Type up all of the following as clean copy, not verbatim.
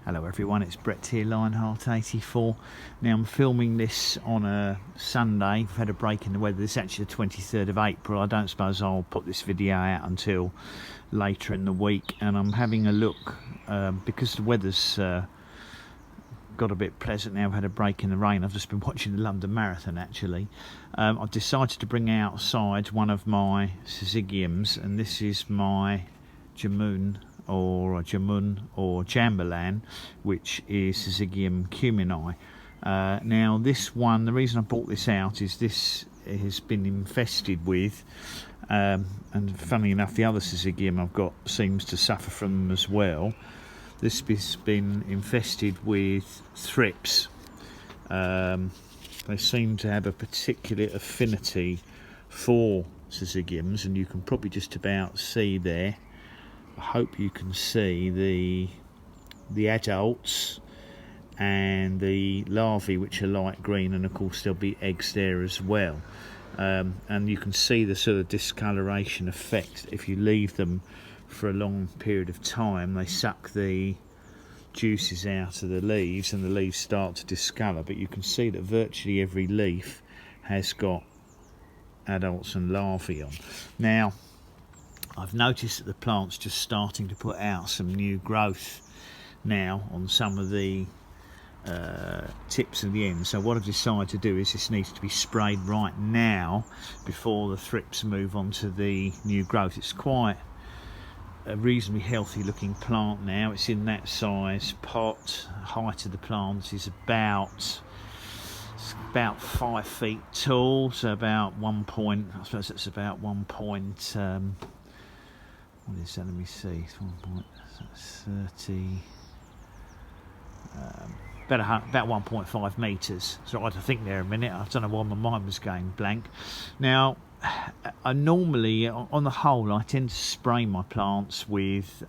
Hello everyone, it's Brett here, Lionheart84. Now I'm filming this on a Sunday. We've had a break in the weather. This is actually the 23rd of April. I don't suppose I'll put this video out until later in the week. And I'm having a look, because the weather's got a bit pleasant now. I've had a break in the rain. I've just been watching the London Marathon actually. I've decided to bring outside one of my Syzygiums, and this is my Jamun or Jambolan, which is Syzygium Cumini. Now this one, the reason I brought this out is this has been infested with, and funnily enough the other Syzygium I've got seems to suffer from them as well. This has been infested with thrips. They seem to have a particular affinity for Syzygiums, and you can probably just about see there. I hope you can see the adults and the larvae, which are light green, and of course there'll be eggs there as well. And you can see the sort of discoloration effect. If you leave them for a long period of time, they suck the juices out of the leaves and the leaves start to discolour. But you can see that virtually every leaf has got adults and larvae on. Now I've noticed that the plant's just starting to put out some new growth now on some of the tips and the ends. So what I've decided to do is this needs to be sprayed right now before the thrips move on to the new growth. It's quite a reasonably healthy looking plant now. It's in that size pot. Height of the plant is about 5 feet tall, so about I suppose it's about 1 point, what is that? Let me see. It's 1.30. About 1.5 meters. So I had to think there a minute. I don't know why my mind was going blank. Now, I normally, on the whole, I tend to spray my plants with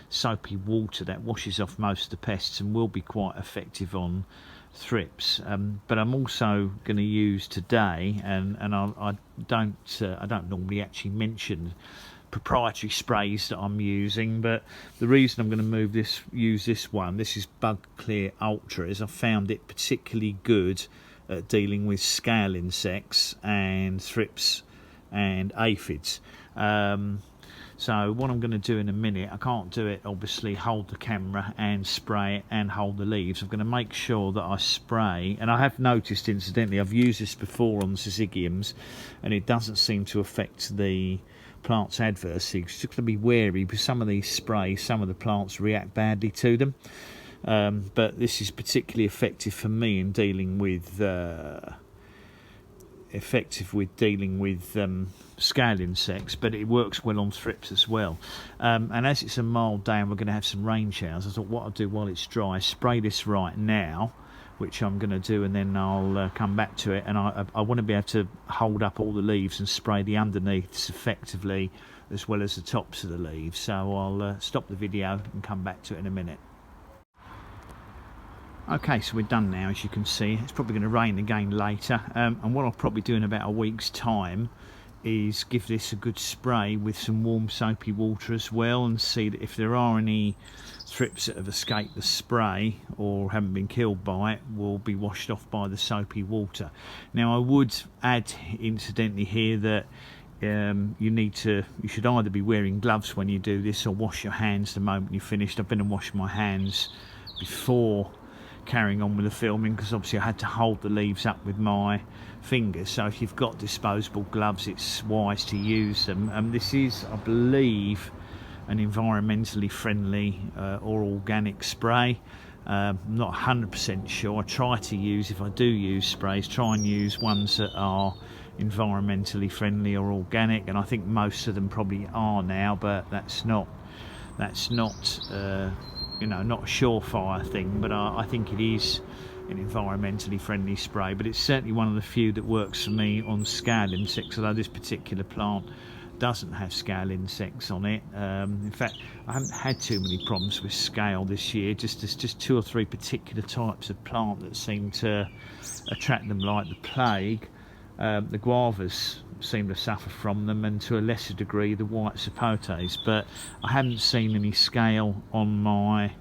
soapy water. That washes off most of the pests and will be quite effective on thrips. But I'm also going to use today, and I don't normally actually mention proprietary sprays that I'm using, but the reason I'm going to use this one, this is Bug Clear Ultra, is I found it particularly good at dealing with scale insects and thrips and aphids. So what I'm going to do in a minute, I can't do it obviously, hold the camera and spray it and hold the leaves. I'm going to make sure that I spray, and I have noticed incidentally, I've used this before on Syzygiums and it doesn't seem to affect the plants adversely. It's just going to be wary because some of these sprays, some of the plants react badly to them. But this is particularly effective for me in dealing with scale insects, but it works well on thrips as well. And as it's a mild day and we're going to have some rain showers, I thought what I'll do while it's dry, spray this right now, which I'm going to do, and then I'll come back to it. And I want to be able to hold up all the leaves and spray the underneaths effectively as well as the tops of the leaves. So I'll stop the video and come back to it in a minute. Okay, so we're done now. As you can see, it's probably going to rain again later, and what I'll probably do in about a week's time is give this a good spray with some warm soapy water as well, and see that if there are any thrips that have escaped the spray or haven't been killed by it, will be washed off by the soapy water. Now I would add incidentally here that you should either be wearing gloves when you do this or wash your hands the moment you're finished. I've been and washed my hands before carrying on with the filming, because obviously I had to hold the leaves up with my fingers. So if you've got disposable gloves, it's wise to use them. This is, I believe, an environmentally friendly or organic spray. I'm not 100% sure. I try to use, if I do use sprays, try and use ones that are environmentally friendly or organic, and I think most of them probably are now, but that's not you know, not a surefire thing, but I think it is an environmentally friendly spray. But it's certainly one of the few that works for me on scale insects, although this particular plant doesn't have scale insects on it. In fact, I haven't had too many problems with scale this year. There's just 2 or 3 particular types of plant that seem to attract them like the plague. The guavas seem to suffer from them, and to a lesser degree the white sapotes, but I haven't seen any scale on my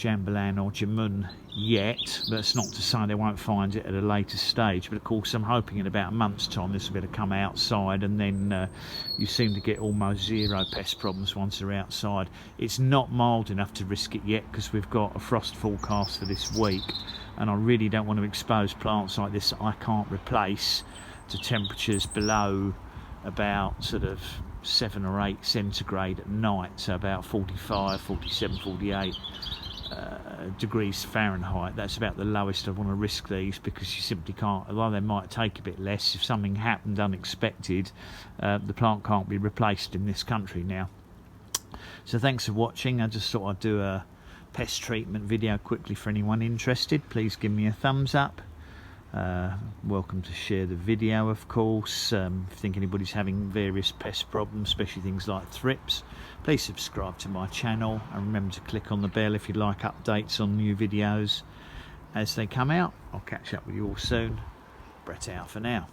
Jambolan or Jamun yet. That's not to say they won't find it at a later stage, but of course I'm hoping in about a month's time this will be able to come outside, and then you seem to get almost zero pest problems once they're outside. It's not mild enough to risk it yet because we've got a frost forecast for this week, and I really don't want to expose plants like this that I can't replace to temperatures below about sort of 7 or 8 centigrade at night, so about 45, 47, 48 degrees Fahrenheit. That's about the lowest I want to risk these, because you simply can't, although they might take a bit less, if something happened unexpected, the plant can't be replaced in this country now. So thanks for watching. I just thought I'd do a pest treatment video quickly for anyone interested. Please give me a thumbs up. Welcome to share the video, of course. If you think anybody's having various pest problems, especially things like thrips, please subscribe to my channel, and remember to click on the bell if you'd like updates on new videos as they come out. I'll catch up with you all soon. Brett out for now.